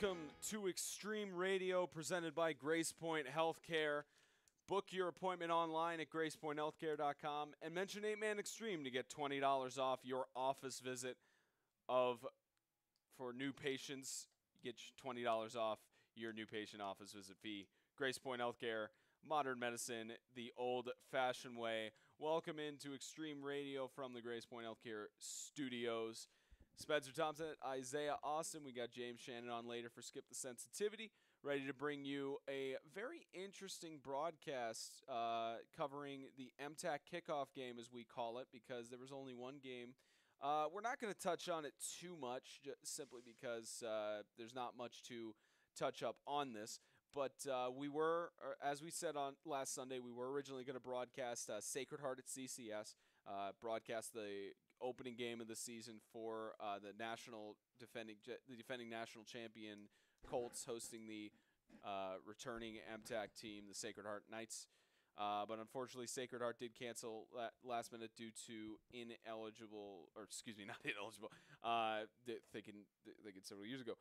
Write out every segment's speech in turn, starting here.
Welcome to Extreme Radio, presented by GracePointe Healthcare. Book your appointment online at GracePointeHealthcare.com and mention 8-Man Extreme to get $20 off your office visit. For new patients, you get $20 off your new patient office visit fee. GracePointe Healthcare, modern medicine, the old-fashioned way. Welcome into Extreme Radio from the GracePointe Healthcare studios. Spencer Thompson, Isaiah Austin. We got James Shannon on later for Skip the Sensitivity, ready to bring you a very interesting broadcast covering the MTAC Kick-off Game, as we call it, because there was only one game. We're not going to touch on it too much, simply because there's not much to touch up on this. But we were, as we said on last Sunday, we were originally going to broadcast Sacred Heart at CCS, broadcast the opening game of the season for the defending national champion Colts, hosting the returning MTAC team, the Sacred Heart Knights. But unfortunately, Sacred Heart did cancel last minute due to thinking several years ago.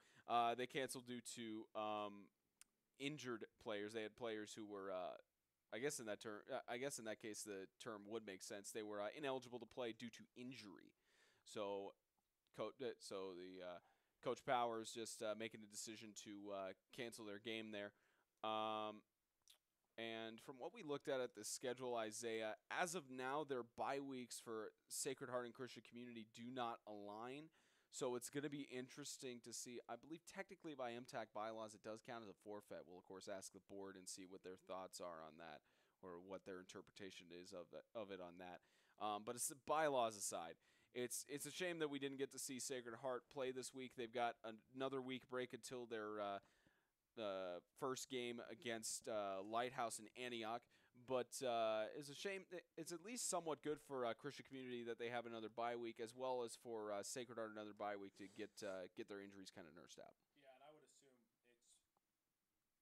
They canceled due to injured players. They had players who were I guess in that case the term would make sense. They were ineligible to play due to injury. So Coach Powers just making the decision to cancel their game there. And from what we looked at the schedule, Isaiah, as of now, their bye weeks for Sacred Heart and Christian Community do not align. So it's going to be interesting to see. I believe technically by MTAC bylaws it does count as a forfeit. We'll, of course, ask the board and see what their thoughts are on that, or what their interpretation is of it on that. But it's the bylaws aside. It's a shame that we didn't get to see Sacred Heart play this week. They've got another week break until their first game against Lighthouse in Antioch. But it's a shame. It's at least somewhat good for Christian Community that they have another bye week, as well as for Sacred Heart another bye week to get their injuries kind of nursed out. Yeah, and I would assume it's probably a forfeit that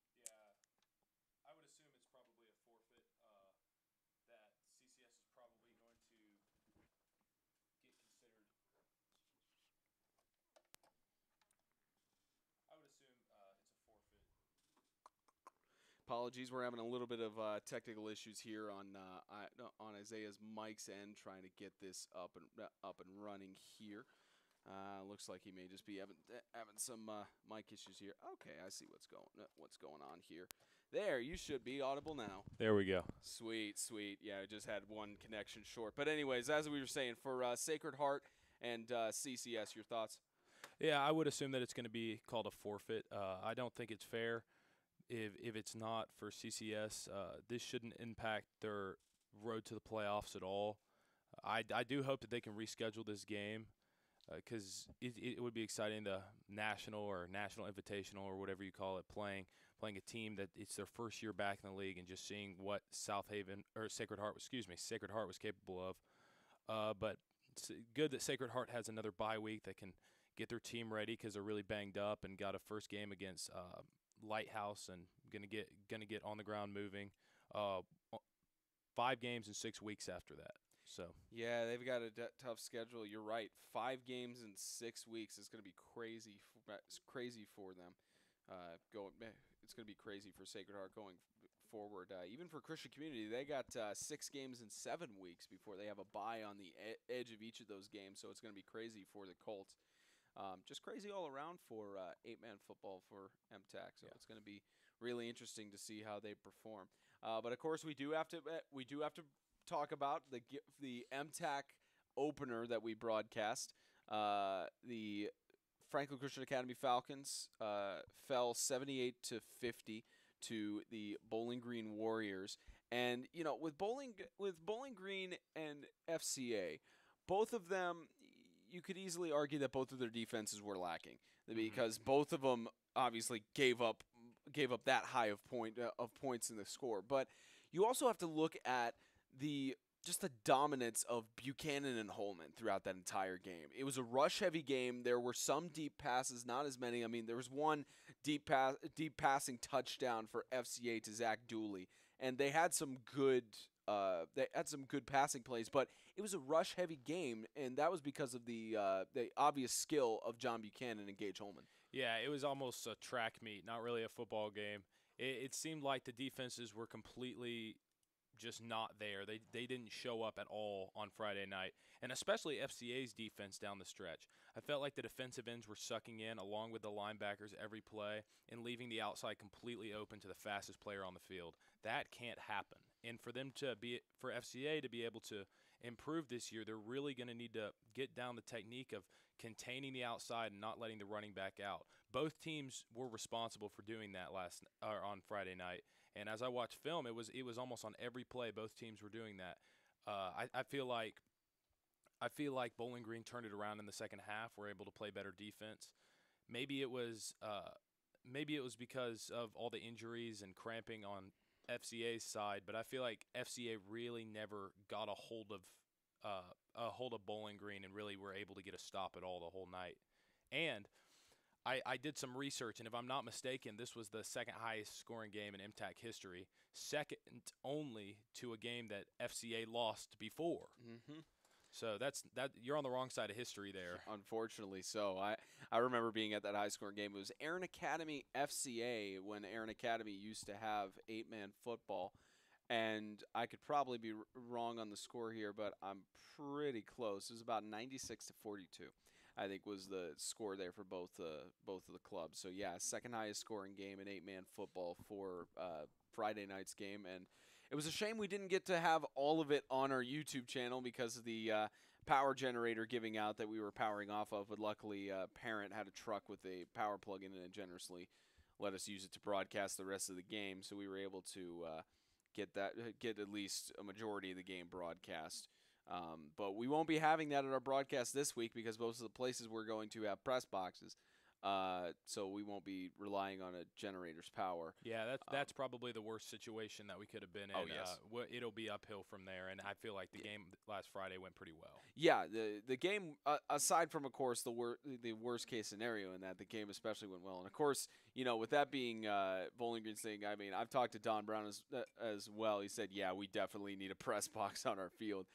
CCS is probably going to get considered. I would assume it's a forfeit. Apologies, we're having a little bit of technical issues here on Isaiah's mic's end, trying to get this up and running here. Looks like he may just be having some mic issues here. Okay, I see what's going on here. There, you should be audible now. There we go. Sweet. Yeah, I just had one connection short. But anyways, as we were saying, for Sacred Heart and CCS, your thoughts? Yeah, I would assume that it's going to be called a forfeit. I don't think it's fair if it's not for CCS. This shouldn't impact their road to the playoffs at all. I do hope that they can reschedule this game because it would be exciting, the national invitational or whatever you call it, playing a team that it's their first year back in the league and just seeing what Sacred Heart was capable of. But it's good that Sacred Heart has another bye week that can get their team ready because they're really banged up and got a first game against Lighthouse and gonna get on the ground moving. 5 games in 6 weeks after that. So yeah, they've got a tough schedule. You're right. 5 games in 6 weeks is going to be crazy. It's crazy for them. It's going to be crazy for Sacred Heart going forward. Even for Christian Community, they got 6 games in 7 weeks before they have a bye on the edge of each of those games. So it's going to be crazy for the Colts. Just crazy all around for 8-man football for MTAC. So It's going to be really interesting to see how they perform. But of course, we do have to talk about the MTAC opener that we broadcast. The Franklin Christian Academy Falcons fell 78-50 to the Bowling Green Warriors. And with Bowling Green and FCA, both of them, you could easily argue that both of their defenses were lacking because both of them obviously gave up that high of points in the score. But you also have to look at the dominance of Buchanan and Holman throughout that entire game. It was a rush-heavy game. There were some deep passes, not as many. I mean, there was one deep passing touchdown for FCA to Zach Dooley, and they had some good passing plays, but it was a rush-heavy game, and that was because of the obvious skill of John Buchanan and Gage Holman. Yeah, it was almost a track meet, not really a football game. It seemed like the defenses were completely just not there. They didn't show up at all on Friday night, and especially FCA's defense down the stretch. I felt like the defensive ends were sucking in along with the linebackers every play and leaving the outside completely open to the fastest player on the field. That can't happen. And for FCA to be able to improve this year, they're really going to need to get down the technique of containing the outside and not letting the running back out. Both teams were responsible for doing that on Friday night. And as I watched film, it was almost on every play both teams were doing that. I feel like Bowling Green turned it around in the second half. Were able to play better defense. Maybe it was because of all the injuries and cramping on FCA's side, but I feel like FCA really never got a hold of Bowling Green and really were able to get a stop at all the whole night. And I did some research, and if I'm not mistaken, this was the second highest scoring game in MTAC history, second only to a game that FCA lost before. Mm-hmm. So you're on the wrong side of history there. Unfortunately so. I remember being at that high-scoring game. It was Aaron Academy FCA when Aaron Academy used to have 8-man football. And I could probably be wrong on the score here, but I'm pretty close. It was about 96-42. I think was the score there for both of the clubs. So yeah, second highest scoring game in 8-man football for Friday night's game, and it was a shame we didn't get to have all of it on our YouTube channel because of the power generator giving out that we were powering off of. But luckily, Parent had a truck with a power plug in it and generously let us use it to broadcast the rest of the game. So we were able to get at least a majority of the game broadcast. But we won't be having that at our broadcast this week because most of the places we're going to have press boxes. So we won't be relying on a generator's power. Yeah, that's probably the worst situation that we could have been in. Oh, yes. It'll be uphill from there, and I feel like the game last Friday went pretty well. Yeah, the game, aside from, of course, the worst case scenario in that, the game especially went well. And, of course, with that being Bowling Green's thing, I mean, I've talked to Don Brown as well. He said, yeah, we definitely need a press box on our field.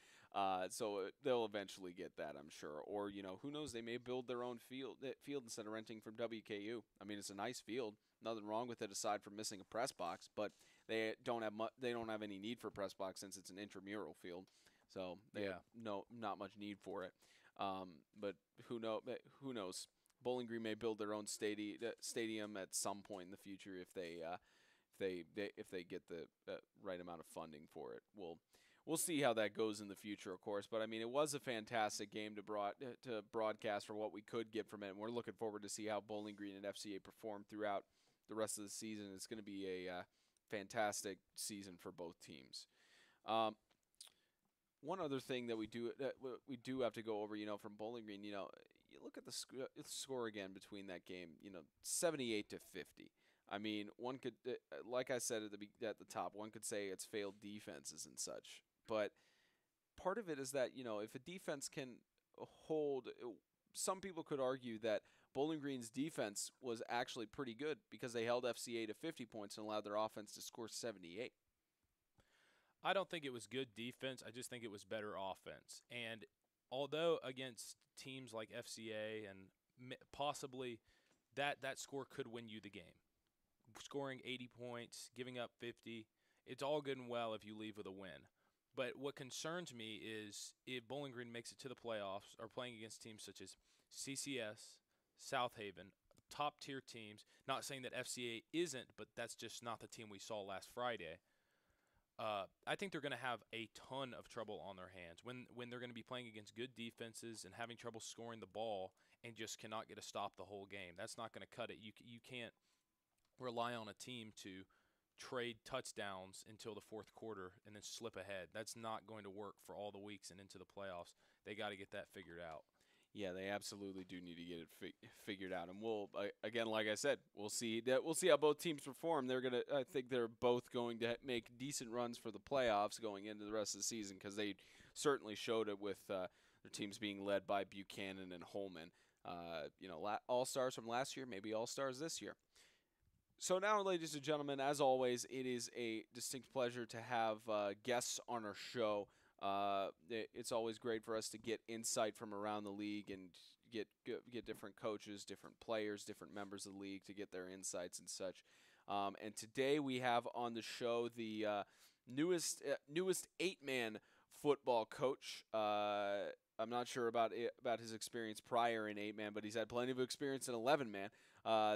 So they'll eventually get that, I'm sure. Or, who knows, they may build their own field instead of renting from WKU. I mean, it's a nice field. Nothing wrong with it aside from missing a press box, but they don't have any need for a press box since it's an intramural field. So they have not much need for it. But who knows? Bowling Green may build their own stadium at some point in the future if they get the right amount of funding for it. We'll see how that goes in the future, of course. But, I mean, it was a fantastic game to broadcast for what we could get from it. And we're looking forward to see how Bowling Green and FCA perform throughout the rest of the season. It's going to be a fantastic season for both teams. One other thing that we do have to go over, from Bowling Green, you look at the score again between that game, 78-50. I mean, one could, like I said at the top, one could say it's failed defenses and such. But part of it is that, if a defense can hold, some people could argue that Bowling Green's defense was actually pretty good because they held FCA to 50 points and allowed their offense to score 78. I don't think it was good defense. I just think it was better offense. And although against teams like FCA and possibly that score could win you the game, scoring 80 points, giving up 50, it's all good and well if you leave with a win. But what concerns me is if Bowling Green makes it to the playoffs or playing against teams such as CCS, South Haven, top-tier teams, not saying that FCA isn't, but that's just not the team we saw last Friday. I think they're going to have a ton of trouble on their hands when they're going to be playing against good defenses and having trouble scoring the ball and just cannot get a stop the whole game. That's not going to cut it. You can't rely on a team to trade touchdowns until the fourth quarter and then slip ahead. That's not going to work for all the weeks and into the playoffs. They got to get that figured out. Yeah, they absolutely do need to get it figured out, and we'll again, like I said, we'll see how both teams perform. I think they're both going to make decent runs for the playoffs going into the rest of the season because they certainly showed it with their teams being led by Buchanan and Holman. All-stars from last year, maybe all-stars this year. So now, ladies and gentlemen, as always, it is a distinct pleasure to have guests on our show. It's always great for us to get insight from around the league and get different coaches, different players, different members of the league to get their insights and such. And today we have on the show the newest 8-man football coach. I'm not sure about his experience prior in 8-man, but he's had plenty of experience in 11-man.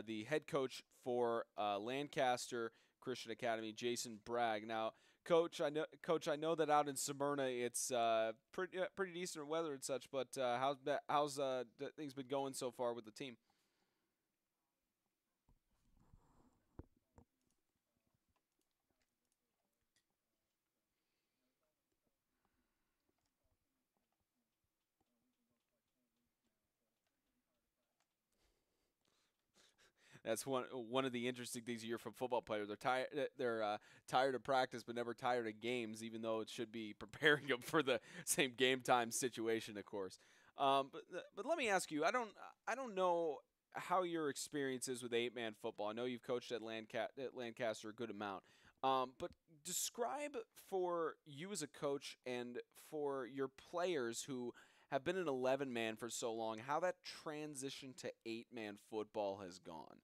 The head coach for Lancaster Christian Academy, Jason Bragg. Now, Coach, I know that out in Smyrna it's pretty decent weather and such, but how's things been going so far with the team? That's one of the interesting things you hear from football players. They're tired of practice, but never tired of games, even though it should be preparing them for the same game time situation, of course. But let me ask you, I don't know how your experience is with 8-man football. I know you've coached at Lancaster a good amount. But describe for you as a coach and for your players who have been an 11-man for so long, how that transition to 8-man football has gone.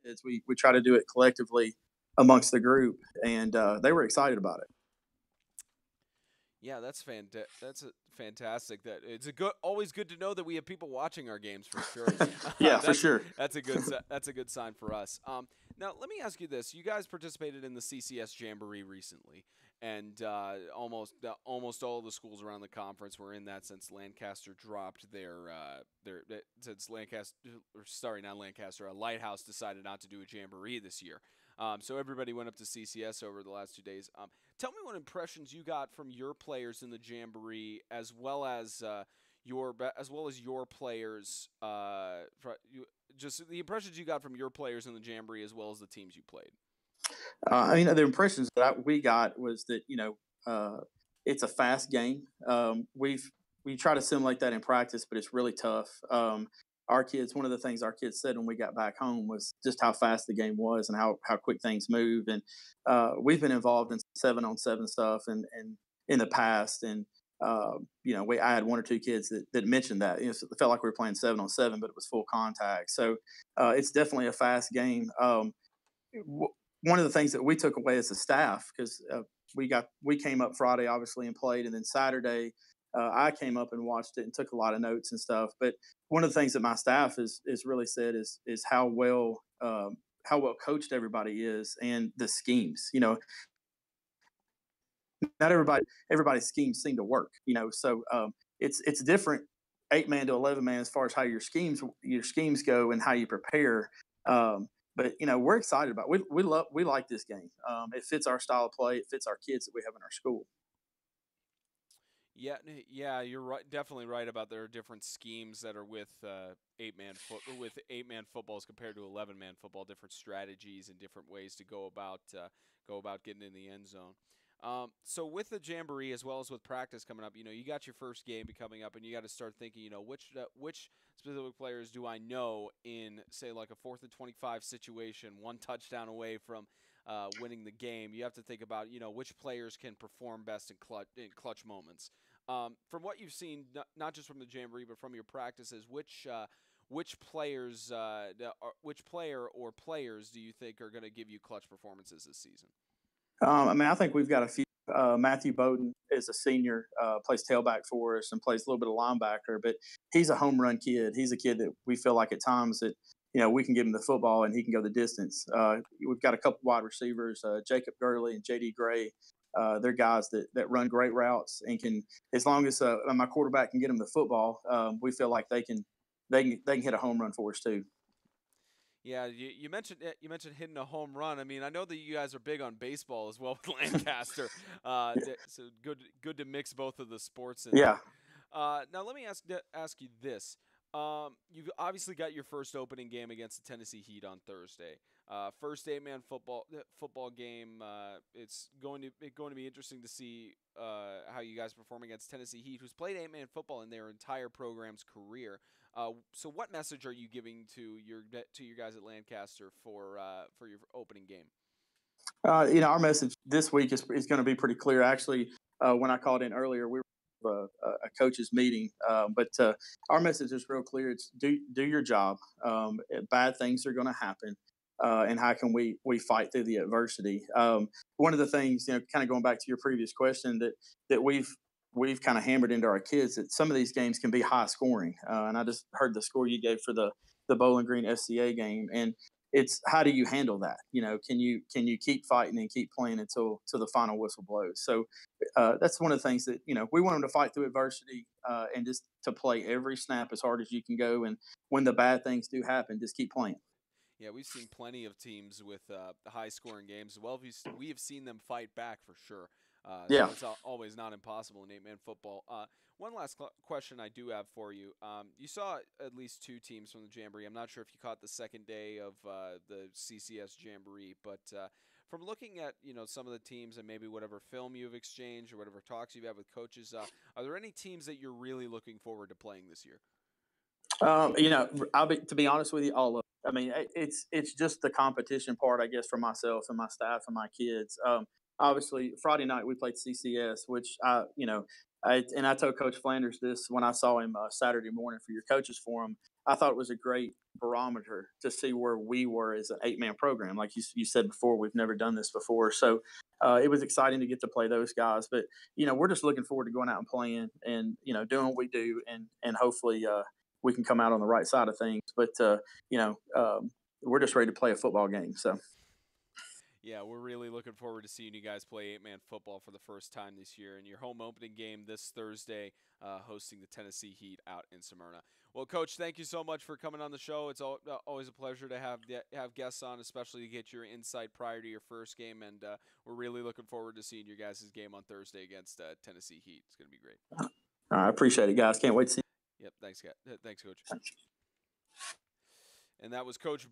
Kids, we try to do it collectively amongst the group, and they were excited about it. Yeah, that's fantastic. That it's always good to know that we have people watching our games for sure. Yeah, for That's sure. that's a good sign for us. Now let me ask you this: you guys participated in the CCS Jamboree recently, and almost all of the schools around the conference were in that since Lancaster dropped since Lancaster, or sorry, not Lancaster, Lighthouse decided not to do a Jamboree this year. So everybody went up to CCS over the last 2 days. Tell me what impressions you got from your players in the Jamboree, as well as your players. Just the impressions you got from your players in the Jamboree, as well as the teams you played. I mean, the impressions that we got was that it's a fast game. We try to simulate that in practice, but it's really tough. Our kids, one of the things our kids said when we got back home was just how fast the game was and how quick things move. And we've been involved in 7-on-7 stuff and in the past. And I had one or two kids that mentioned that. It felt like we were playing 7-on-7, but it was full contact. So it's definitely a fast game. One of the things that we took away as a staff, because we came up Friday obviously and played, and then Saturday I came up and watched it and took a lot of notes and stuff. But one of the things that my staff is really said is how well coached everybody is and the schemes. Not everybody's schemes seem to work. So it's different 8-man to 11-man as far as how your schemes go and how you prepare. But we're excited about it. We like this game. It fits our style of play. It fits our kids that we have in our school. Yeah, you're right. Definitely right about there are different schemes that are with 8-man football as compared to 11-man football. Different strategies and different ways to go about getting in the end zone. So with the Jamboree as well as with practice coming up, you got your first game coming up, and you got to start thinking, which specific players do I know in, say, like a 4th and 25 situation, one touchdown away from winning the game. You have to think about, which players can perform best in clutch moments. From what you've seen, not just from the Jamboree, but from your practices, which player or players do you think are going to give you clutch performances this season? I mean, I think we've got a few. Matthew Bowden is a senior, plays tailback for us and plays a little bit of linebacker, but he's a home run kid. He's a kid that we feel like at times that we can give him the football and he can go the distance. We've got a couple wide receivers, Jacob Gurley and J.D. Gray. They're guys that run great routes and can, as long as my quarterback can get them the football, we feel like they can hit a home run for us too. Yeah, you mentioned hitting a home run. I mean, I know that you guys are big on baseball as well with Lancaster. So good to mix both of the sports in Yeah. there. Now let me ask you this. You've obviously got your first opening game against the Tennessee Heat on Thursday. First 8-man football game. It's going to be interesting to see how you guys perform against Tennessee Heat, who's played 8-man football in their entire program's career. So what message are you giving to your guys at Lancaster for your opening game? Our message this week is going to be pretty clear. Actually, when I called in earlier, we were a coaches meeting, but our message is real clear. It's do your job. Bad things are going to happen, and how can we fight through the adversity? One of the things, kind of going back to your previous question, that we've kind of hammered into our kids, that some of these games can be high scoring. And I just heard the score you gave for the Bowling Green SCA game, and it's how do you handle that? Can you keep fighting and keep playing until the final whistle blows? So that's one of the things that we want them to fight through adversity, and just to play every snap as hard as you can go. And when the bad things do happen, just keep playing. Yeah, we've seen plenty of teams with high-scoring games. Well, we have seen them fight back for sure. Yeah. So it's always not impossible in 8-man football. One last question I do have for you. You saw at least 2 teams from the Jamboree. I'm not sure if you caught the second day of the CCS Jamboree, but from looking at some of the teams and maybe whatever film you've exchanged or whatever talks you've had with coaches, are there any teams that you're really looking forward to playing this year? To be honest with you, all of it. I mean, it's just the competition part, I guess, for myself and my staff and my kids. Obviously, Friday night we played CCS, which I told Coach Flanders this when I saw him Saturday morning for your coaches forum. I thought it was a great barometer to see where we were as an 8-man program. Like you said before, we've never done this before, so it was exciting to get to play those guys. But we're just looking forward to going out and playing and doing what we do, and hopefully we can come out on the right side of things. But we're just ready to play a football game. So. Yeah, we're really looking forward to seeing you guys play 8-man football for the first time this year in your home opening game this Thursday, hosting the Tennessee Heat out in Smyrna. Well, Coach, thank you so much for coming on the show. It's always a pleasure to have guests on, especially to get your insight prior to your first game. And we're really looking forward to seeing your guys' game on Thursday against Tennessee Heat. It's going to be great. I appreciate it, guys. Can't wait to see you. Yep, thanks, guys. Thanks, Coach. And that was Coach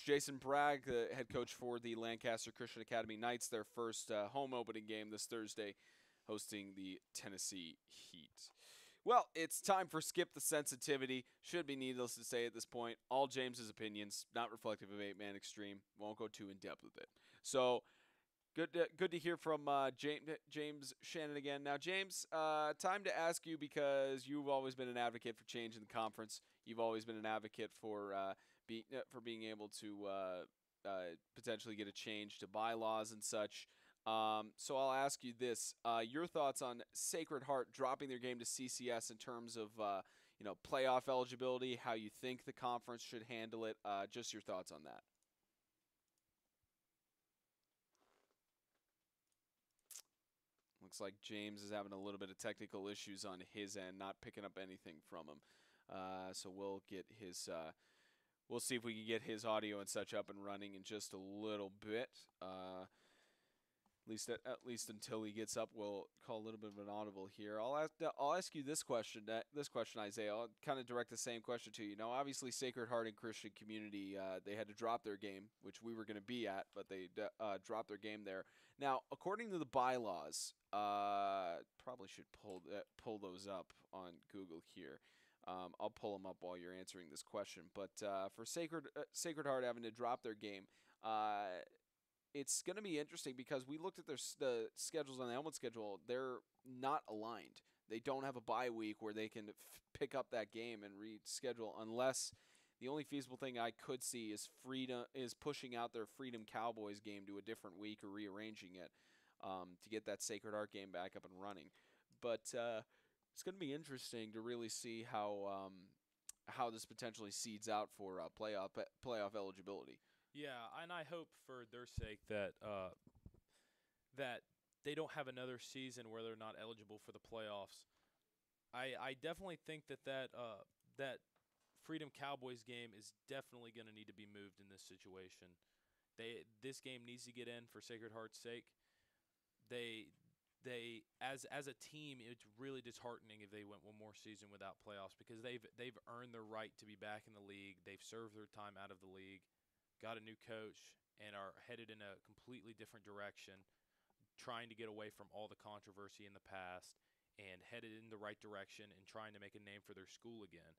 Jason Bragg, the head coach for the Lancaster Christian Academy Knights, their first home opening game this Thursday, hosting the Tennessee Heat. Well, it's time for Skip the Sensitivity. Should be needless to say at this point, all James's opinions, not reflective of 8-Man Extreme. Won't go too in depth with it. So good to hear from James Shannon again. Now, James, time to ask you, because you've always been an advocate for change in the conference. You've always been an advocate for being able to potentially get a change to bylaws and such. So I'll ask you this: your thoughts on Sacred Heart dropping their game to CCS in terms of playoff eligibility, how you think the conference should handle it. Just your thoughts on that. Looks like James is having a little bit of technical issues on his end, not picking up anything from him. So we'll get his. We'll see if we can get his audio and such up and running in just a little bit. At least until he gets up, we'll call a little bit of an audible here. I'll ask you this question. Isaiah. I'll kind of direct the same question to you. Now, obviously, Sacred Heart and Christian Community, they had to drop their game, which we were going to be at, but they dropped their game there. Now, according to the bylaws, probably should pull those up on Google here. I'll pull them up while you're answering this question. But for Sacred Heart having to drop their game, it's going to be interesting because we looked at the schedules on the Elmwood schedule. They're not aligned. They don't have a bye week where they can pick up that game and reschedule, unless the only feasible thing I could see is pushing out their Freedom Cowboys game to a different week or rearranging it to get that Sacred Heart game back up and running. But it's going to be interesting to really see how this potentially seeds out for playoff eligibility. Yeah, and I hope for their sake that that they don't have another season where they're not eligible for the playoffs. I definitely think that Freedom Cowboys game is definitely going to need to be moved in this situation. This game needs to get in for Sacred Heart's sake. They as a team, it's really disheartening if they went one more season without playoffs, because they've earned their right to be back in the league. They've served their time out of the league, got a new coach, and are headed in a completely different direction, trying to get away from all the controversy in the past and headed in the right direction and trying to make a name for their school again.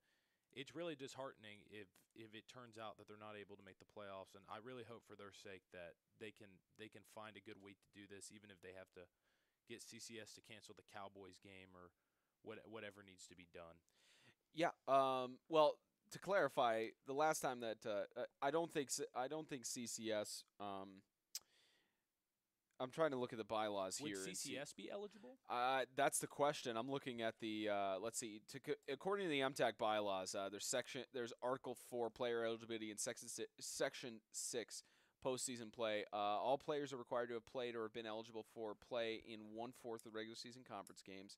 It's really disheartening if it turns out that they're not able to make the playoffs, and I really hope for their sake that they can find a good way to do this, even if they have to get CCS to cancel the Cowboys game or whatever needs to be done. Yeah. Well, to clarify, the last time that I don't think CCS. I'm trying to look at the bylaws here. Would CCS be eligible? That's the question. I'm looking at the. Let's see. According to the MTAC bylaws, there's Article 4 player eligibility and Section 6 postseason play. All players are required to have played or have been eligible for play in 1/4 of regular season conference games.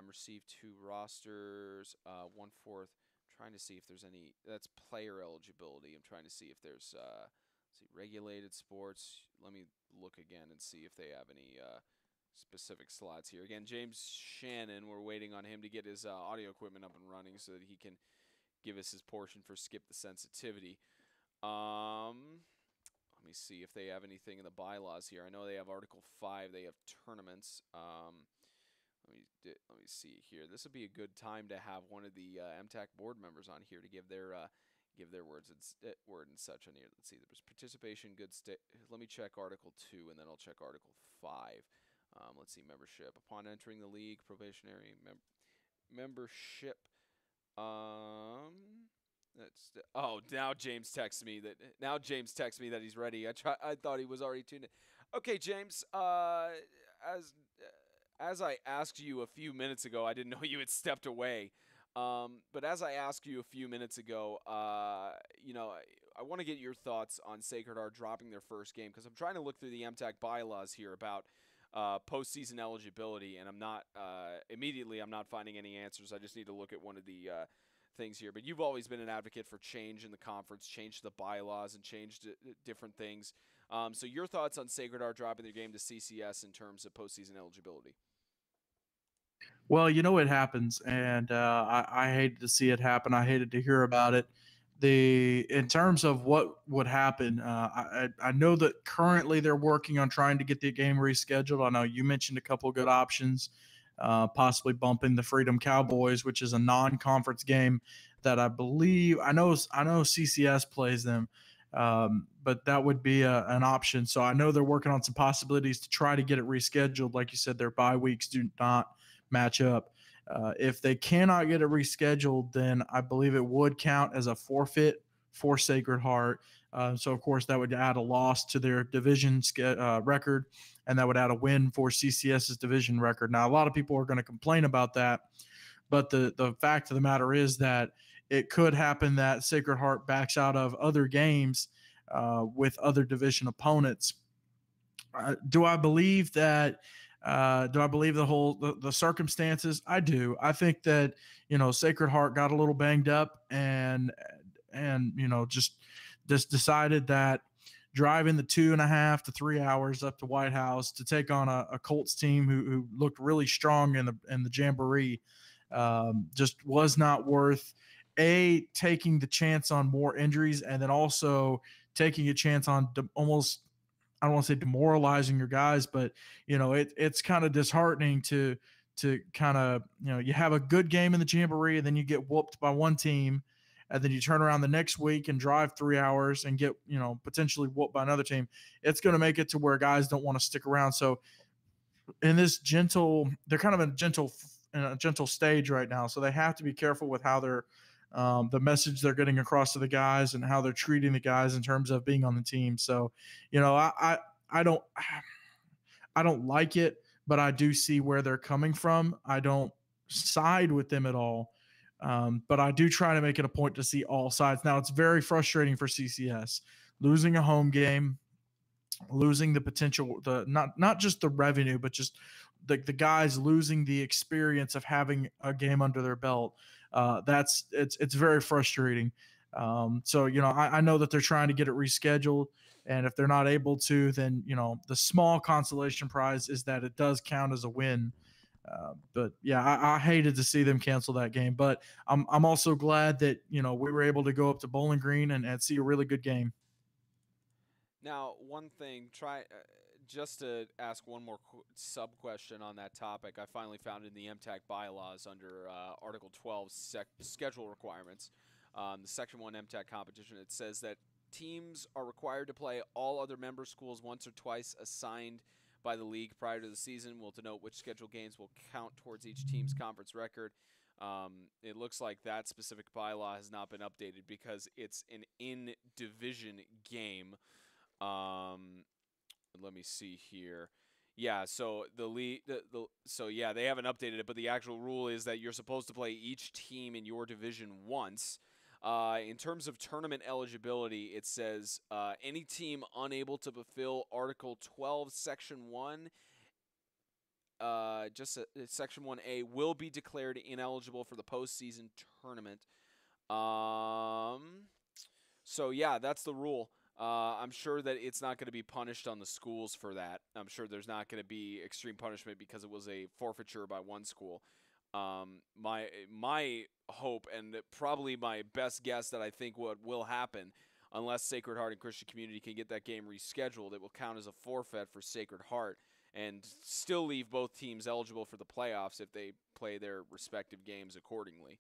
Received 2 rosters, 1/4. Trying to see if there's any. That's player eligibility. I'm trying to see if there's. Regulated sports. Let me look again and see if they have any specific slots here. Again, James Shannon, we're waiting on him to get his audio equipment up and running so that he can give us his portion for Skip the Sensitivity. Let me see if they have anything in the bylaws here. I know they have Article 5. They have tournaments. Let me see here. This would be a good time to have one of the MTAC board members on here to give their words and word and such on here. Let's see. There's participation, let me check Article 2, and then I'll check Article 5. Let's see, membership. Upon entering the league, probationary membership. Now James texts me that he's ready. I thought he was already tuned in. Okay, James. As I asked you a few minutes ago, I didn't know you had stepped away. But as I asked you a few minutes ago, I want to get your thoughts on Sacred Heart dropping their first game, because I'm trying to look through the MTAC bylaws here about postseason eligibility, and I'm not finding any answers. I just need to look at one of the things here. But you've always been an advocate for change in the conference, change the bylaws, and change different things. So your thoughts on Sacred Heart dropping their game to CCS in terms of postseason eligibility? Well, it happens, and I hated to see it happen. I hated to hear about it. In terms of what would happen, I know that currently they're working on trying to get the game rescheduled. I know you mentioned a couple of good options, possibly bumping the Freedom Cowboys, which is a non-conference game that I know CCS plays them, but that would be an option. So I know they're working on some possibilities to try to get it rescheduled. Like you said, their bye weeks do not match up. If they cannot get it rescheduled, then I believe it would count as a forfeit for Sacred Heart. So, of course, that would add a loss to their division record, and that would add a win for CCS's division record. Now, a lot of people are going to complain about that, but the fact of the matter is that it could happen that Sacred Heart backs out of other games with other division opponents. Do I believe that? Do I believe the circumstances? I do. I think that, Sacred Heart got a little banged up and just decided that driving the 2.5 to 3 hours up to White House to take on a Colts team who looked really strong in the Jamboree just was not worth taking the chance on more injuries, and then also taking a chance on almost, I don't want to say demoralizing your guys, but it's kind of disheartening to kind of, you have a good game in the Jamboree and then you get whooped by one team, and then you turn around the next week and drive 3 hours and get, potentially whooped by another team. It's going to make it to where guys don't want to stick around. So in this they're kind of in a gentle stage right now. So they have to be careful with how they're, the message they're getting across to the guys and how they're treating the guys in terms of being on the team. So, I don't like it, but I do see where they're coming from. I don't side with them at all. But I do try to make it a point to see all sides. Now, it's very frustrating for CCS losing a home game, losing the potential, not just the revenue, but just the guys losing the experience of having a game under their belt. It's very frustrating. So I know that they're trying to get it rescheduled, and if they're not able to, then the small consolation prize is that it does count as a win. But yeah, I hated to see them cancel that game, but I'm also glad that we were able to go up to Bowling Green and see a really good game. Now, one thing, just to ask one more sub question on that topic. I finally found in the MTAC bylaws under Article 12 schedule requirements, the Section 1 MTAC competition. It says that teams are required to play all other member schools once or twice assigned by the league prior to the season. Will denote which scheduled games will count towards each team's conference record. It looks like that specific bylaw has not been updated because it's an in-division game. Let me see here. Yeah, so the league, they haven't updated it, but the actual rule is that you're supposed to play each team in your division once. In terms of tournament eligibility, it says any team unable to fulfill Article 12, Section 1, Section 1A, will be declared ineligible for the postseason tournament. So yeah, that's the rule. I'm sure that it's not going to be punished on the schools for that. I'm sure there's not going to be extreme punishment because it was a forfeiture by one school. My hope and probably my best guess that I think what will happen, unless Sacred Heart and Christian Community can get that game rescheduled, it will count as a forfeit for Sacred Heart and still leave both teams eligible for the playoffs if they play their respective games accordingly.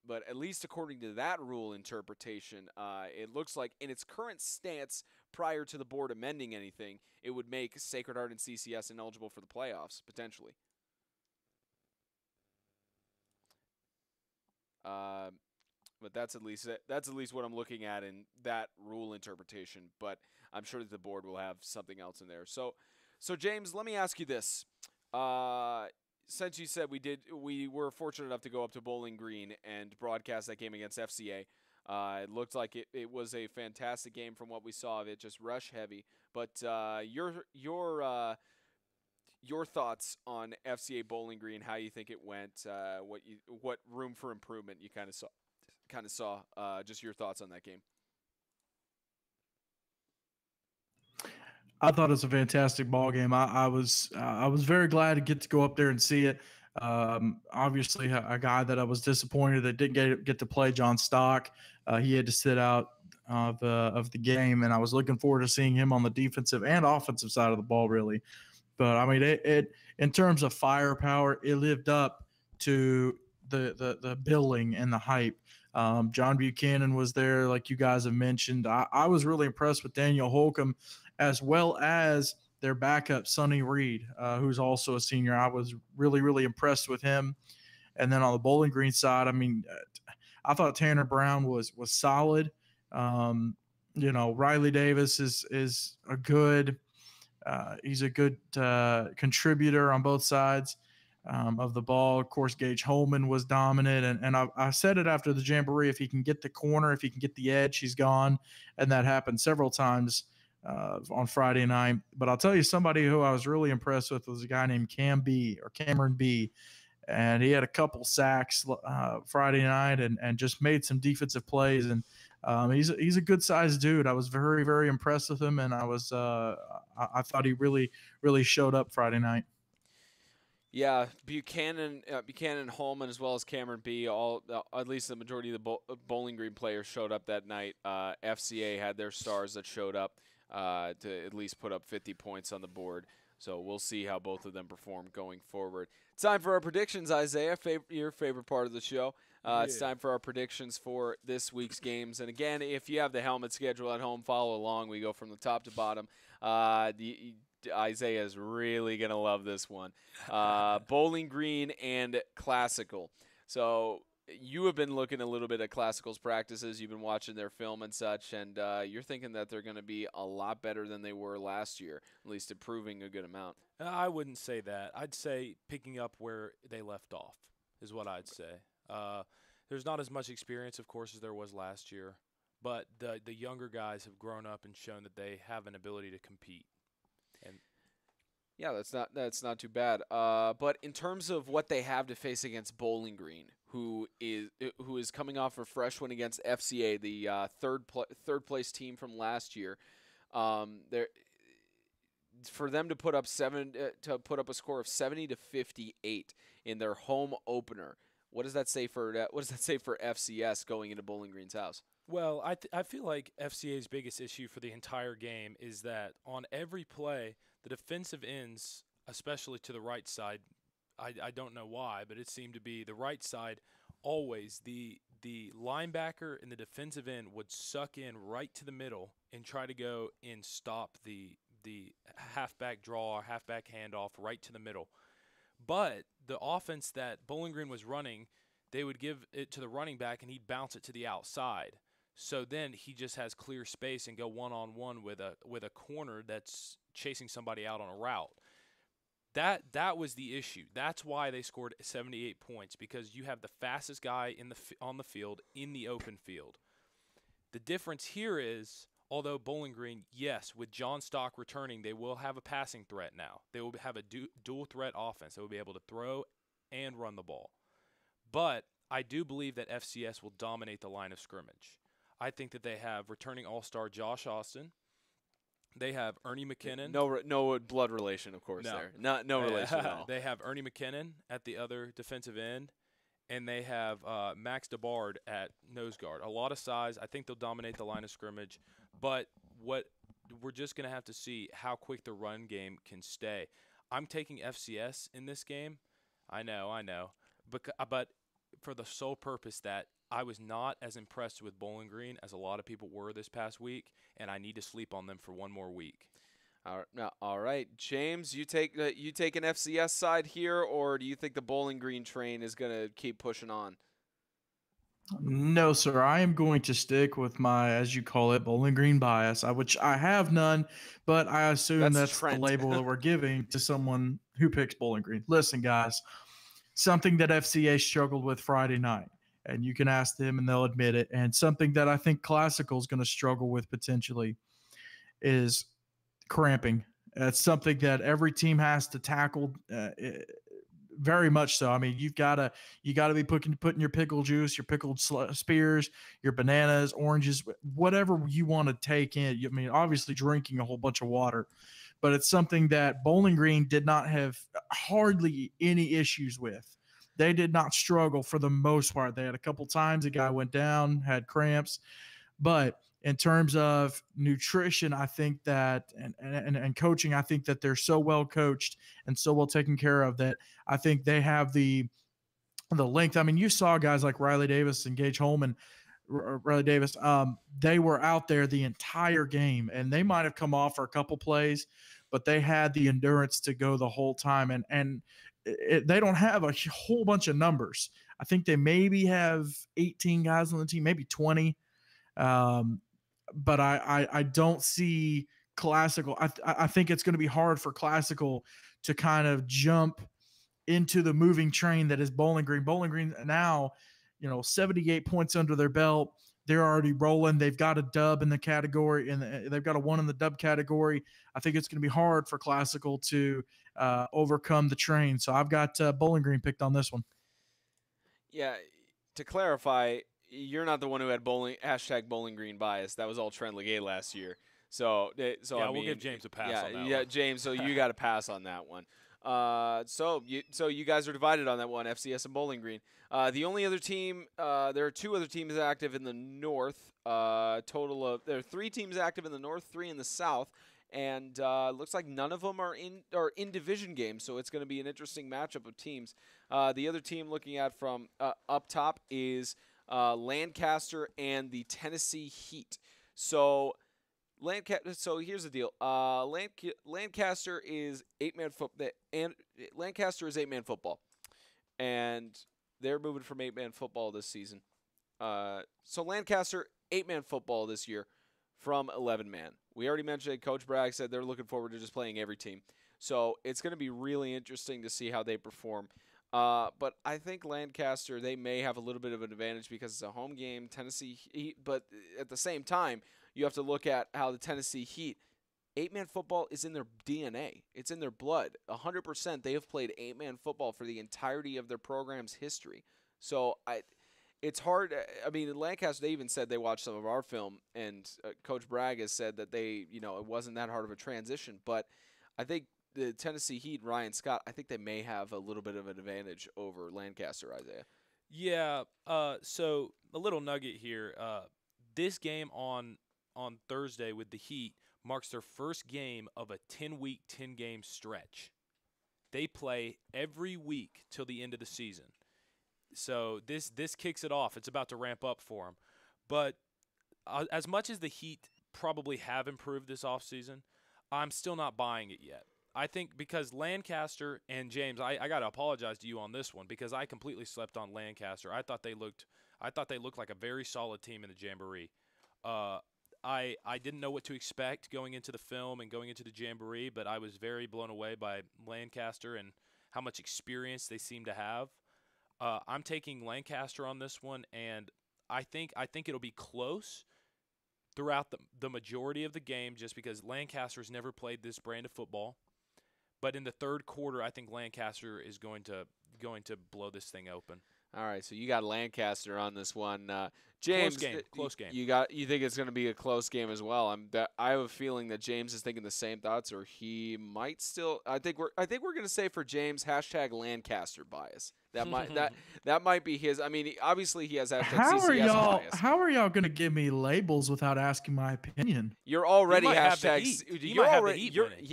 But at least according to that rule interpretation, it looks like in its current stance prior to the board amending anything, it would make Sacred Heart and CCS ineligible for the playoffs, potentially. But that's at least what I'm looking at in that rule interpretation. But I'm sure that the board will have something else in there. So James, let me ask you this. Since you said we were fortunate enough to go up to Bowling Green and broadcast that game against FCA. It looked like it was a fantastic game from what we saw of it, just rush heavy. But your thoughts on FCA Bowling Green, how you think it went, what room for improvement you kind of saw, just your thoughts on that game. I thought it was a fantastic ball game. I was very glad to get to go up there and see it. Obviously, a guy that I was disappointed that didn't get to play, John Stock. He had to sit out of the game, and I was looking forward to seeing him on the defensive and offensive side of the ball, really. But I mean, it in terms of firepower, it lived up to the billing and the hype. John Buchanan was there, like you guys have mentioned. I was really impressed with Daniel Holcomb, as well as their backup, Sonny Reed, who's also a senior. I was really, really impressed with him. And then on the Bowling Green side, I mean, I thought Tanner Brown was solid. Riley Davis is a good he's a good contributor on both sides of the ball. Of course, Gage Holman was dominant. And I said it after the Jamboree, if he can get the corner, if he can get the edge, he's gone. And that happened several times on Friday night. But I'll tell you, somebody who I was really impressed with was a guy named Cameron B. And he had a couple sacks Friday night and just made some defensive plays. And he's a good sized dude. I was very, very impressed with him, and I thought he really, really showed up Friday night. Yeah, Buchanan, Holman, as well as Cameron B. All at least the majority of the Bowling Green players showed up that night. FCA had their stars that showed up to at least put up 50 points on the board. So we'll see how both of them perform going forward. It's time for our predictions, Isaiah. Your favorite part of the show. It's time for our predictions for this week's games. And again, if you have the helmet schedule at home, follow along. We go from the top to bottom. Isaiah is really going to love this one. Bowling Green and Classical. So you have been looking a little bit at Classical's practices. You've been watching their film and such, and you're thinking that they're going to be a lot better than they were last year, at least improving a good amount. I wouldn't say that. I'd say picking up where they left off is what I'd say. There's not as much experience, of course, as there was last year, but the younger guys have grown up and shown that they have an ability to compete. And yeah, that's not too bad. But in terms of what they have to face against Bowling Green, who is coming off a fresh win against FCA, the third place team from last year. For them to put up a score of 70-58 in their home opener. What does that say for FCS going into Bowling Green's house? Well, I feel like FCA's biggest issue for the entire game is that on every play, the defensive ends, especially to the right side, I don't know why, but it seemed to be the right side always. The linebacker and the defensive end would suck in right to the middle and try to go and stop the halfback draw or halfback handoff right to the middle. But the offense that Bowling Green was running, they would give it to the running back and he'd bounce it to the outside. So then he just has clear space and go one-on-one with a corner that's chasing somebody out on a route. That was the issue. That's why they scored 78 points, because you have the fastest guy on the field in the open field. The difference here is, although Bowling Green, yes, with John Stock returning, they will have a passing threat now. They will have a dual threat offense. They will be able to throw and run the ball. But I do believe that FCS will dominate the line of scrimmage. I think that they have returning all-star Josh Austin. They have Ernie McKinnon. No blood relation, of course. No. There, no relation at all. They have Ernie McKinnon at the other defensive end, and they have Max DeBard at nose guard. A lot of size. I think they'll dominate the line of scrimmage, but we're just going to have to see how quick the run game can stay. I'm taking FCS in this game. I know, but for the sole purpose that I was not as impressed with Bowling Green as a lot of people were this past week, and I need to sleep on them for one more week. All right, James, you take an FCS side here, or do you think the Bowling Green train is going to keep pushing on? No, sir. I am going to stick with my, as you call it, Bowling Green bias, which I have none, but I assume that's the label that we're giving to someone who picks Bowling Green. Listen, guys, something that FCA struggled with Friday night, and you can ask them and they'll admit it, and something that I think Classical is going to struggle with potentially is cramping. It's something that every team has to tackle. Very much so. I mean, you got to be putting your pickle juice, your pickled spears, your bananas, oranges, whatever you want to take in. I mean, obviously drinking a whole bunch of water, but it's something that Bowling Green did not have hardly any issues with. They did not struggle for the most part. They had a couple times a guy went down, had cramps, but in terms of nutrition, I think that and coaching, I think that they're so well coached and so well taken care of that I think they have the length. I mean, you saw guys like Riley Davis and Gage Holman, Riley Davis, they were out there the entire game, and they might have come off for a couple plays, but they had the endurance to go the whole time. And they don't have a whole bunch of numbers. I think they maybe have 18 guys on the team, maybe 20. But I don't see Classical. I think it's going to be hard for Classical to kind of jump into the moving train that is Bowling Green. Bowling Green now, 78 points under their belt. They're already rolling. They've got a dub in the category, and they've got a 1 in the dub category. I think it's going to be hard for Classical to overcome the train. So I've got Bowling Green picked on this one. Yeah, to clarify, you're not the one who had Bowling Green bias. That was all Trent Legay last year. So yeah, I mean, we'll give James a pass on that yeah, one. James, so you got to pass on that one. So you guys are divided on that one, FCS and Bowling Green. The only other team, there are 2 other teams active in the north. There are 3 teams active in the north, 3 in the south, and looks like none of them are in division games. So it's going to be an interesting matchup of teams. The other team looking at from up top is Lancaster and the Tennessee Heat. So here's the deal. Lancaster is 8-man football, and Lancaster is 8-man football, and they're moving from 8-man football this season. So Lancaster 8-man football this year from 11-man. We already mentioned it. Coach Bragg said they're looking forward to just playing every team. So it's going to be really interesting to see how they perform. But I think Lancaster, they may have a little bit of an advantage because it's a home game, Tennessee Heat, but at the same time, you have to look at how the Tennessee Heat, 8-man football is in their DNA. It's in their blood. 100% they have played 8-man football for the entirety of their program's history. So it's hard. I mean, in Lancaster, they even said they watched some of our film, and Coach Bragg has said that it wasn't that hard of a transition. But I think the Tennessee Heat, Ryan Scott, I think they may have a little bit of an advantage over Lancaster, Isaiah. Yeah. So a little nugget here. This game on Thursday with the Heat marks their first game of a 10-week, 10-game stretch. They play every week till the end of the season. So this kicks it off. It's about to ramp up for them. But as much as the Heat probably have improved this offseason, I'm still not buying it yet. I think because Lancaster and James, I got to apologize to you on this one because I completely slept on Lancaster. I thought they looked like a very solid team in the Jamboree. I didn't know what to expect going into the film and going into the Jamboree, but I was very blown away by Lancaster and how much experience they seem to have. I'm taking Lancaster on this one, and I think it'll be close throughout the majority of the game just because Lancaster's never played this brand of football. But in the third quarter, I think Lancaster is going to blow this thing open. All right, so you got Lancaster on this one. James, close game. You think it's going to be a close game as well? I have a feeling that James is thinking the same thoughts, or he might still. I think we're going to say for James #Lancaster bias. That might be his. I mean, obviously he has #CCS bias. How are y'all going to give me labels without asking my opinion? You're already He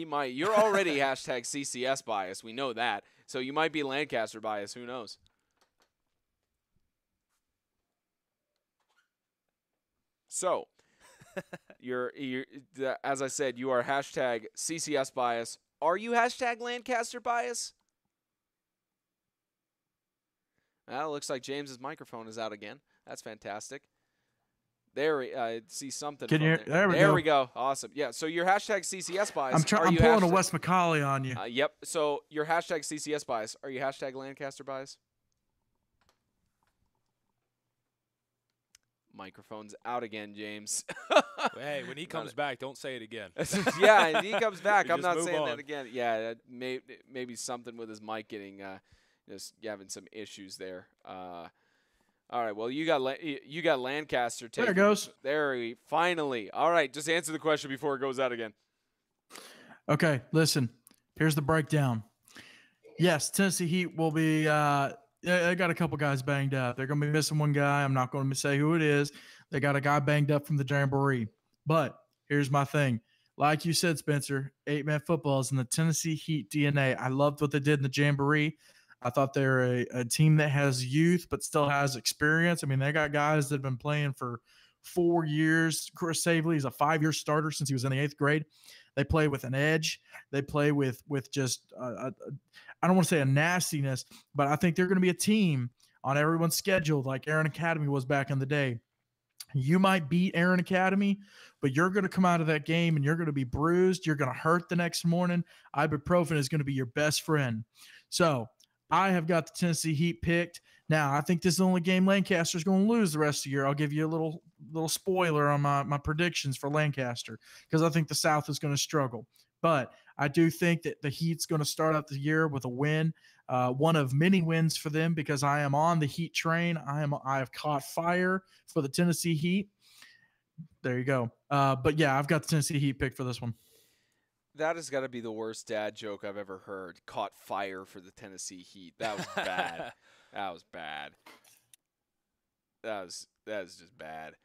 might You're already #CCS bias. We know that. So you might be Lancaster bias. Who knows? So, as I said, you are #CCS bias. Are you #Lancaster bias? Well, it looks like James's microphone is out again. That's fantastic. There, I see something. There we go. Awesome. Yeah. So your #CCS bias. I'm pulling a Wes McCauley on you. Yep. So your #CCS bias. Are you #Lancaster bias? Microphone's out again, James. Hey, when he comes back, don't say it again. Yeah, and he comes back. I'm not move saying on. that again. Yeah, maybe something with his mic getting just having some issues there. All right, well, you got Lancaster. There it goes. There, finally. All right, just answer the question before it goes out again. Okay, listen. Here's the breakdown. Yes, Tennessee Heat will be they got a couple guys banged up. They're going to be missing one guy. I'm not going to say who it is. They got a guy banged up from the Jamboree. But here's my thing. Like you said, Spencer, 8-man football is in the Tennessee Heat DNA. I loved what they did in the Jamboree. I thought they're a team that has youth but still has experience. I mean, they got guys that have been playing for 4 years. Chris Savely is a 5-year starter since he was in the 8th grade. They play with an edge. They play with just I don't want to say a nastiness, but I think they're going to be a team on everyone's schedule like Aaron Academy was back in the day. You might beat Aaron Academy, but you're going to come out of that game and you're going to be bruised. You're going to hurt the next morning. Ibuprofen is going to be your best friend. So I have got the Tennessee Heat picked. Now, I think this is the only game Lancaster's going to lose the rest of the year. I'll give you a little spoiler on my predictions for Lancaster because I think the South is going to struggle. But I do think that the Heat's going to start out the year with a win, one of many wins for them because I am on the Heat train. I have caught fire for the Tennessee Heat. There you go. But, yeah, I've got the Tennessee Heat pick for this one. That has got to be the worst dad joke I've ever heard. Caught fire for the Tennessee Heat. That was bad. That was bad. That is just bad.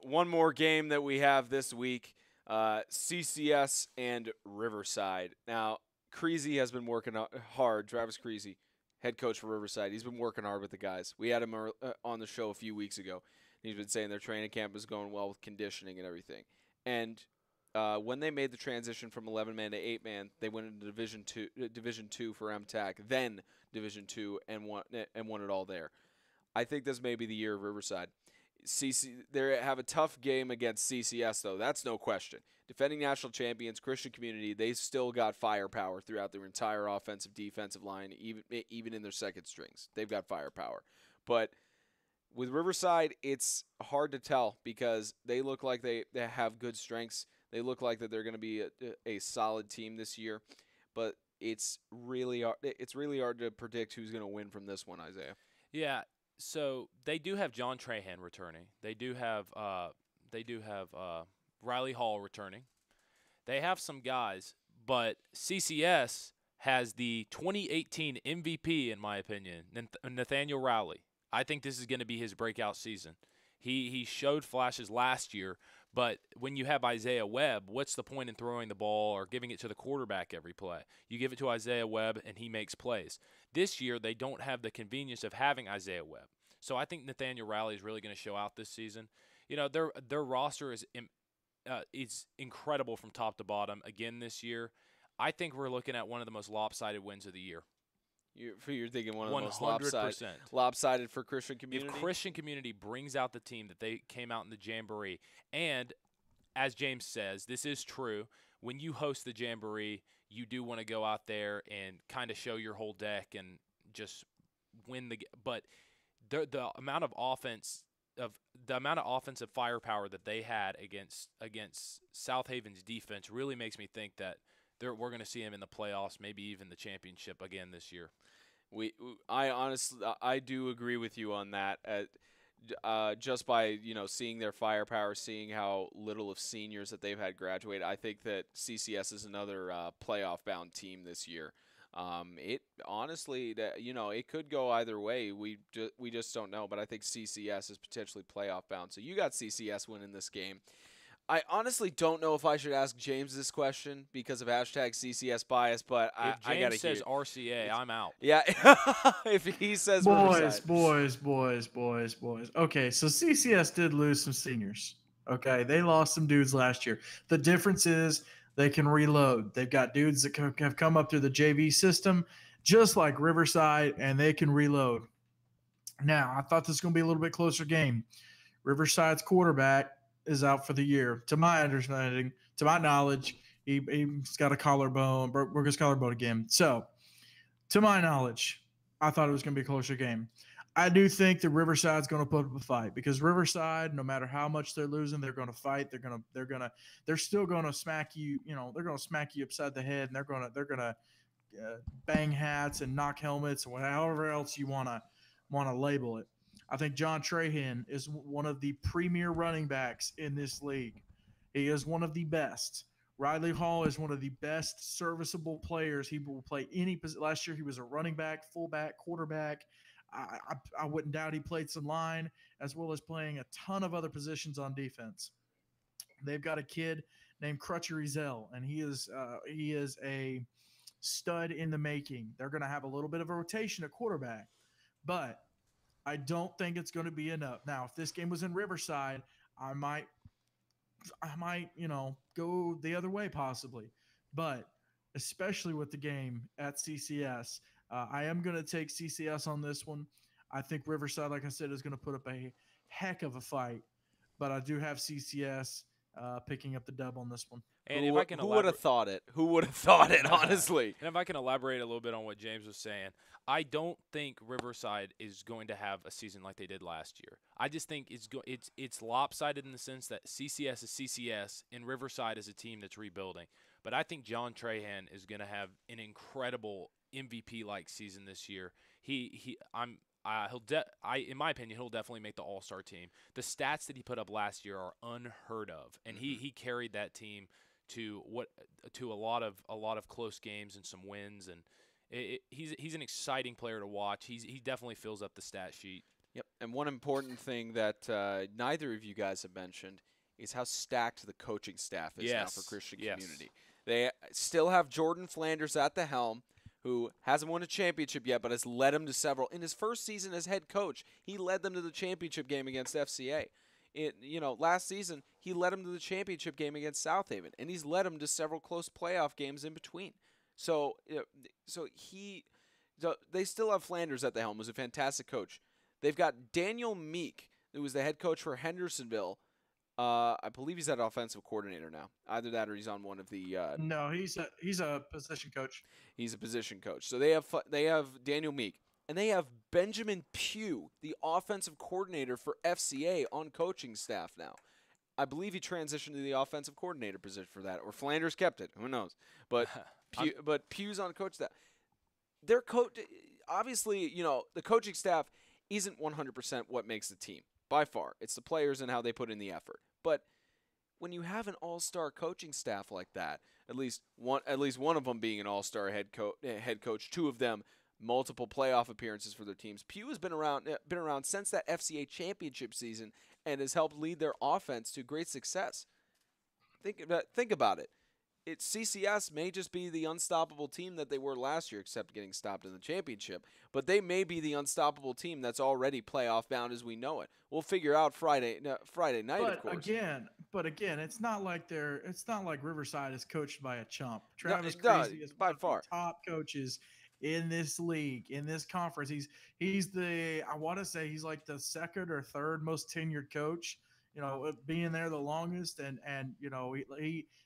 One more game that we have this week. CCS and Riverside. Now, Creasy has been working hard. Travis Creasy, head coach for Riverside. He's been working hard with the guys. We had him on the show a few weeks ago. He's been saying their training camp is going well with conditioning and everything. And when they made the transition from 11-man to 8-man, they went into Division Two for MTAC, then Division Two, and won it all there. I think this may be the year of Riverside. They have a tough game against CCS, though. That's no question. Defending national champions, Christian Community, they still got firepower throughout their entire offensive, defensive line, even in their second strings. They've got firepower. But with Riverside, it's hard to tell because they look like they have good strengths. They look like that they're going to be a solid team this year. But it's really hard to predict who's going to win from this one, Isaiah. Yeah, so they do have John Trahan returning. They do have Riley Hall returning. They have some guys, but CCS has the 2018 MVP, in my opinion, Nathaniel Rowley. I think this is going to be his breakout season. He showed flashes last year, but when you have Isaiah Webb, what's the point in throwing the ball or giving it to the quarterback every play? You give it to Isaiah Webb, and he makes plays. This year, they don't have the convenience of having Isaiah Webb. So I think Nathaniel Rowley is really going to show out this season. You know, their roster is incredible from top to bottom again this year. I think we're looking at one of the most lopsided wins of the year. You're thinking one of the most 100%. lopsided for Christian Community? If Christian Community brings out the team that they came out in the Jamboree, and as James says, this is true, when you host the Jamboree, you do want to go out there and kind of show your whole deck and just win but the amount of offensive firepower that they had against South Haven's defense really makes me think that we're going to see him in the playoffs, maybe even the championship again this year. I honestly do agree with you on that. Just by seeing their firepower, seeing how little of seniors that they've had graduate, I think that CCS is another playoff bound team this year. It honestly, it could go either way. We just don't know. But I think CCS is potentially playoff bound. So you got CCS winning this game. I honestly don't know if I should ask James this question because of hashtag CCS bias, but I got to hear. If James says RCA, I'm out. Yeah, if he says boys. Okay, so CCS did lose some seniors. Okay, they lost some dudes last year. The difference is they can reload. They've got dudes that have come up through the JV system, just like Riverside, and they can reload. Now, I thought this was going to be a little bit closer game. Riverside's quarterback is out for the year. To my understanding, to my knowledge, he's got a collarbone, broke his collarbone again. So, to my knowledge, I thought it was going to be a closer game. I do think that Riverside's going to put up a fight because Riverside, no matter how much they're losing, they're going to fight. They're still going to smack you. They're going to smack you upside the head, and they're going to bang hats and knock helmets or however else you want to label it. I think John Trahan is one of the premier running backs in this league. He is one of the best. Riley Hall is one of the best serviceable players. He will play any position. Last year, he was a running back, fullback, quarterback. I wouldn't doubt he played some line as well as playing a ton of other positions on defense. They've got a kid named Crutcher Ezel, and he is a stud in the making. They're going to have a little bit of a rotation at quarterback, but I don't think it's going to be enough. Now, if this game was in Riverside, I might go the other way possibly, but especially with the game at CCS, I am going to take CCS on this one. I think Riverside, like I said, is going to put up a heck of a fight, but I do have CCS picking up the dub on this one. And who would have thought it? Who would have thought it, honestly? And if I can elaborate a little bit on what James was saying, I don't think Riverside is going to have a season like they did last year. I just think it's lopsided in the sense that CCS is CCS and Riverside is a team that's rebuilding. But I think John Trahan is going to have an incredible MVP-like season this year. In my opinion, he'll definitely make the All-Star team. The stats that he put up last year are unheard of, and he carried that team to a lot of close games and some wins, and he's an exciting player to watch. He definitely fills up the stat sheet. Yep. And one important thing that neither of you guys have mentioned is how stacked the coaching staff is now for Christian Community. They still have Jordan Flanders at the helm, who hasn't won a championship yet, but has led them to several. In his first season as head coach, he led them to the championship game against FCA. Last season, he led them to the championship game against South Haven, and he's led them to several close playoff games in between. So they still have Flanders at the helm, who's a fantastic coach. They've got Daniel Meek, who was the head coach for Hendersonville. I believe he's that offensive coordinator now. Either that or he's on one of the. No, he's a position coach. He's a position coach. So they have Daniel Meek, and they have Benjamin Pugh, the offensive coordinator for FCA, on coaching staff now. I believe he transitioned to the offensive coordinator position for that, or Flanders kept it. Who knows? But Pugh's on coach staff. Their coach, obviously, the coaching staff isn't 100% what makes the team. By far, it's the players and how they put in the effort. But when you have an all-star coaching staff like that, at least one of them being an all-star head coach, two of them multiple playoff appearances for their teams. Pugh has been around since that FCA championship season and has helped lead their offense to great success. Think about it. CCS may just be the unstoppable team that they were last year, except getting stopped in the championship. But they may be the unstoppable team that's already playoff bound as we know it. We'll figure out Friday night, of course. But again, it's not like Riverside is coached by a chump. Travis No, Crazy is by one of far the top coaches in this league, in this conference. He's like the second or third most tenured coach. Being there the longest, and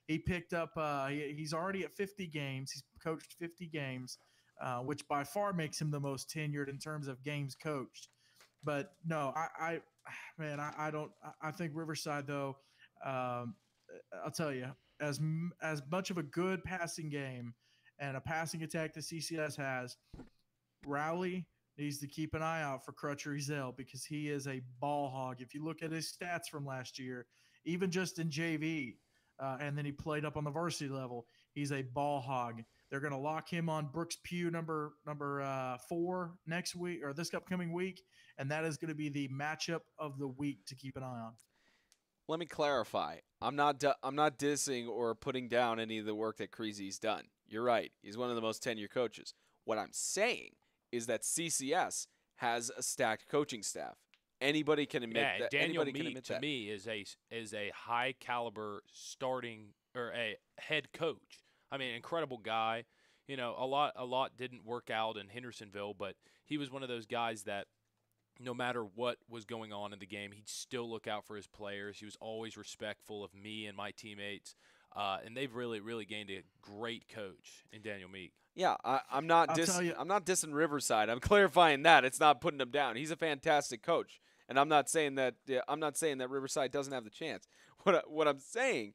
he picked up. He's already at 50 games. He's coached 50 games, which by far makes him the most tenured in terms of games coached. But no, I don't. I think Riverside though. I'll tell you, as much of a good passing game and a passing attack that CCS has, Rowley needs to keep an eye out for Crutcher Ezell because he is a ball hog. If you look at his stats from last year, even just in JV, and then he played up on the varsity level, he's a ball hog. They're going to lock him on Brooks Pugh number 4 next week or this upcoming week, and that is going to be the matchup of the week to keep an eye on. Let me clarify. I'm not dissing or putting down any of the work that Creasy's done. You're right. He's one of the most tenured coaches. What I'm saying is that CCS has a stacked coaching staff. Anybody can admit that. Daniel Meek to me is a high caliber starting or a head coach. I mean, incredible guy. A lot didn't work out in Hendersonville, but he was one of those guys that no matter what was going on in the game, he'd still look out for his players. He was always respectful of me and my teammates. And they've really, really gained a great coach in Daniel Meek. Yeah, I'm not dissing Riverside. I'm clarifying that. It's not putting him down. He's a fantastic coach, and I'm not saying that Riverside doesn't have the chance. What I'm saying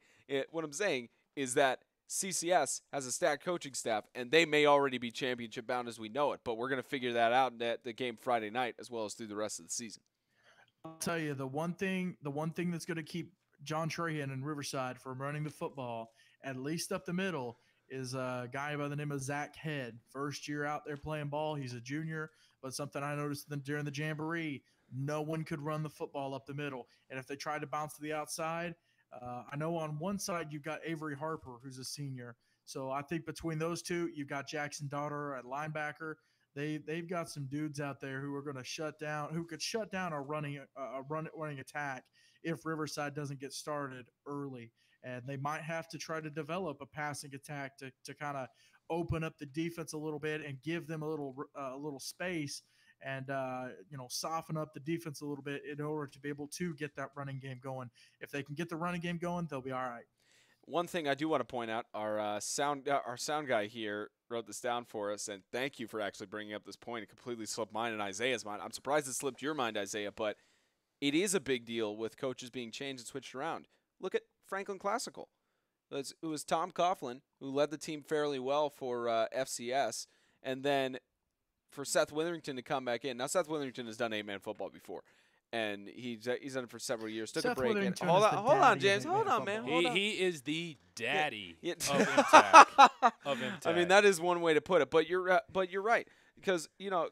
is that CCS has a stacked coaching staff, and they may already be championship bound as we know it. But we're going to figure that out at the game Friday night as well as through the rest of the season. I'll tell you the one thing that's going to keep John Trahan and Riverside from running the football at least up the middle is a guy by the name of Zach Head. First year out there playing ball. He's a junior, but something I noticed during the Jamboree, no one could run the football up the middle. And if they tried to bounce to the outside, I know on one side you've got Avery Harper, who's a senior. So I think between those two, you've got Jackson Daughter at linebacker. They've got some dudes out there who are going to shut down a running attack if Riverside doesn't get started early. And they might have to try to develop a passing attack to kind of open up the defense a little bit and give them a little space and soften up the defense a little bit in order to be able to get that running game going. If they can get the running game going, they'll be all right. One thing I do want to point out, our sound guy here wrote this down for us, and thank you for actually bringing up this point. It completely slipped mine and Isaiah's mind. I'm surprised it slipped your mind, Isaiah, but it is a big deal with coaches being changed and switched around. Look at Franklin Classical. It was Tom Coughlin who led the team fairly well for FCS, and then for Seth Witherington to come back in. Now, Seth Witherington has done 8-man football before, and he's done it for several years. Took Seth a break. Hold on, James. Hold on, man. He is the daddy Yeah. of MTAC. I mean, that is one way to put it, but you're right, because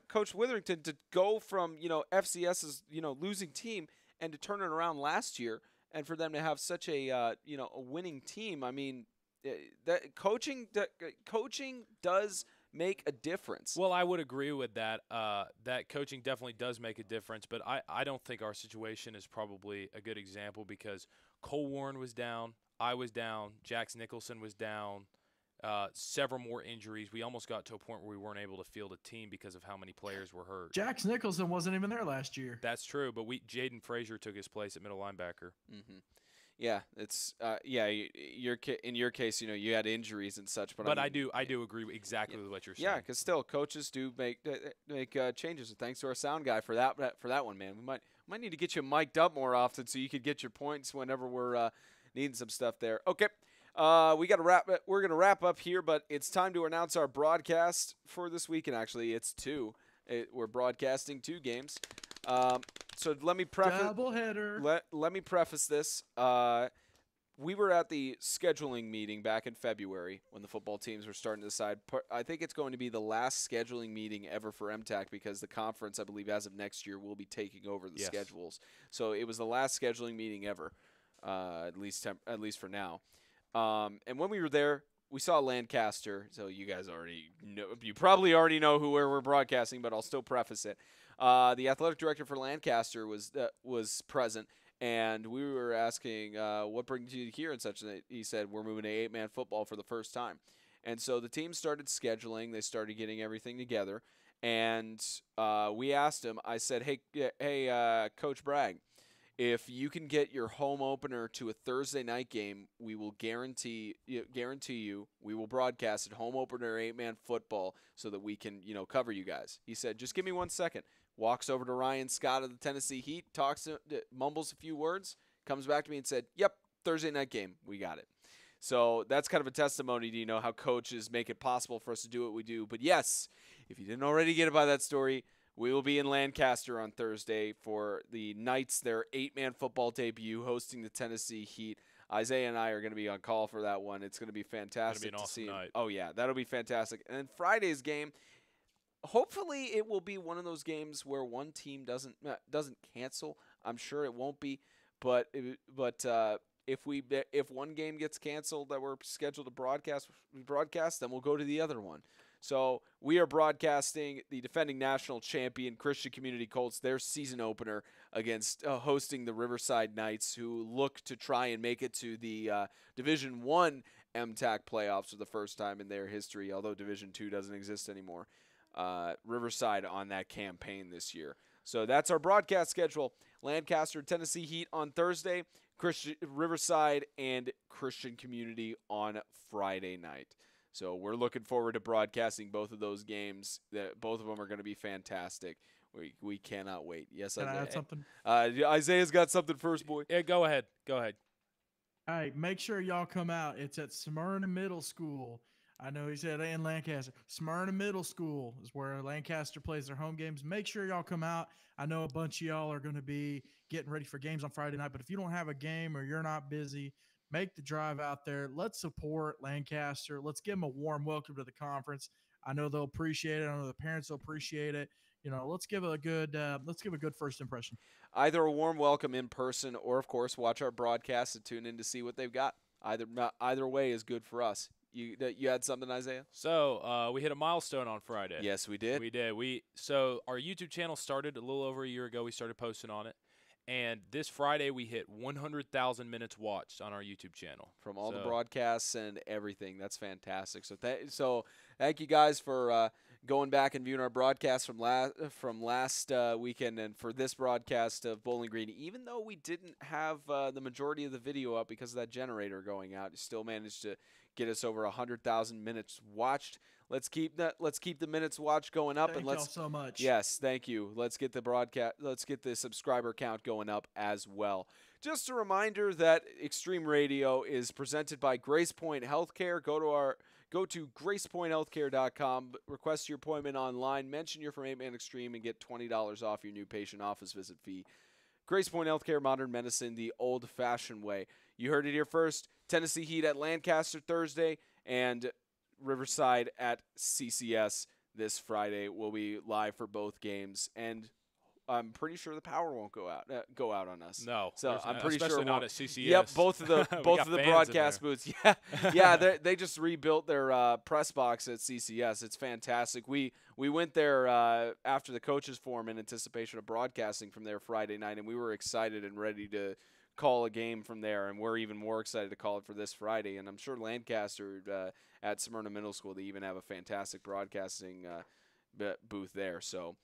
Coach Witherington to go from FCS's losing team and to turn it around last year, and for them to have such a winning team. I mean, that coaching does make a difference. Well, I would agree with that. That coaching definitely does make a difference, but I don't think our situation is probably a good example because Cole Warren was down, I was down, Jax Nicholson was down, several more injuries. We almost got to a point where we weren't able to field a team because of how many players were hurt. Jax Nicholson wasn't even there last year. That's true, but Jaden Frazier took his place at middle linebacker. Mm-hmm. Yeah, it's in your case, you had injuries and such, but I do agree exactly with what you're saying. Yeah, because still coaches do make changes. And thanks to our sound guy for that one, man. We might need to get you mic'd up more often so you could get your points whenever we're needing some stuff there. Okay, we're gonna wrap up here, but it's time to announce our broadcast for this week, and actually it's two. We're broadcasting 2 games. So let me preface. Doubleheader. Let me preface this. We were at the scheduling meeting back in February when the football teams were starting to decide. I think it's going to be the last scheduling meeting ever for MTAC because the conference, I believe, as of next year, will be taking over the schedules. So it was the last scheduling meeting ever, at least for now. And when we were there, we saw Lancaster. So you guys already know. You probably already know where we're broadcasting, but I'll still preface it. The athletic director for Lancaster was present. And we were asking, what brings you here and such. And he said, we're moving to 8-man football for the first time. And so the team started scheduling. They started getting everything together. And we asked him, I said, hey, Coach Bragg, if you can get your home opener to a Thursday night game, we will guarantee you we will broadcast it, home opener 8-man football, so that we can cover you guys. He said, just give me 1 second. Walks over to Ryan Scott of the Tennessee Heat, mumbles a few words, comes back to me and said, yep, Thursday night game, we got it. So that's kind of a testimony to how coaches make it possible for us to do what we do. But yes, if you didn't already get it by that story, we will be in Lancaster on Thursday for the Knights, their 8-man football debut, hosting the Tennessee Heat. Isaiah and I are going to be on call for that one. It's going to be fantastic to see. Night. Oh, yeah, that'll be fantastic. And then Friday's game, hopefully it will be one of those games where one team doesn't cancel. I'm sure it won't be, but if one game gets canceled that we're scheduled to broadcast, then we'll go to the other one. So we are broadcasting the defending national champion Christian Community Colts, their season opener against hosting the Riverside Knights, who look to try and make it to the Division I MTAC playoffs for the first time in their history, although Division II doesn't exist anymore. Riverside on that campaign this year. So that's our broadcast schedule. Lancaster, Tennessee Heat on Thursday, Riverside and Christian Community on Friday night. So we're looking forward to broadcasting both of those games. Both of them are going to be fantastic. We cannot wait. Yes, Can I add something? Isaiah's got something first, boy. Yeah, go ahead. All right, make sure y'all come out. It's at Smyrna Middle School. I know he said in Lancaster. Smyrna Middle School is where Lancaster plays their home games. Make sure y'all come out. I know a bunch of y'all are going to be getting ready for games on Friday night, but if you don't have a game or you're not busy, make the drive out there. Let's support Lancaster. Let's give them a warm welcome to the conference. I know they'll appreciate it. I know the parents will appreciate it. Let's give a good first impression. Either a warm welcome in person or, of course, watch our broadcast and tune in to see what they've got. Either way is good for us. You had something, Isaiah? So we hit a milestone on Friday. Yes, we did. We did. So our YouTube channel started a little over a year ago. We started posting on it. And this Friday, we hit 100,000 minutes watched on our YouTube channel. From all the broadcasts and everything. That's fantastic. So thank you guys for going back and viewing our broadcast from last weekend and for this broadcast of Bowling Green. Even though we didn't have the majority of the video up because of that generator going out, you still managed to get us over 100,000 minutes watched. Let's keep the minutes watched going up. Thank y'all so much. Yes, thank you. Let's get the subscriber count going up as well. Just a reminder that Extreme Radio is presented by GracePointe Healthcare. Go to GracePointeHealthcare.com. Request your appointment online. Mention you're from 8-Man Extreme and get $20 off your new patient office visit fee. GracePointe Healthcare, modern medicine the old-fashioned way. You heard it here first. Tennessee Heat at Lancaster Thursday and Riverside at CCS this Friday. We'll be live for both games, and I'm pretty sure the power won't go out on us. No, so I'm pretty sure especially not at CCS. Yep, both of the broadcast booths. Yeah, they just rebuilt their press box at CCS. It's fantastic. We went there after the coaches forum in anticipation of broadcasting from there Friday night, and we were excited and ready to call a game from there, and we're even more excited to call it for this Friday. And I'm sure Lancaster at Smyrna Middle School, they even have a fantastic broadcasting booth there. So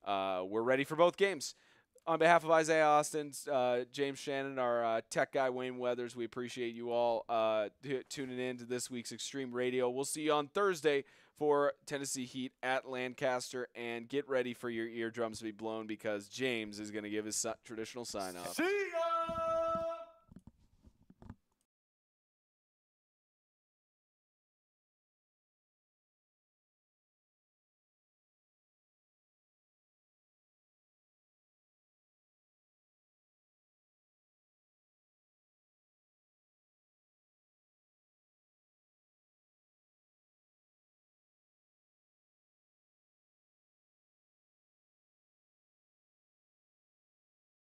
we're ready for both games. On behalf of Isaiah Austin, James Shannon, our tech guy, Wayne Weathers, we appreciate you all tuning in to this week's Extreme Radio. We'll see you on Thursday for Tennessee Heat at Lancaster, and get ready for your eardrums to be blown because James is going to give his traditional sign-off. See ya!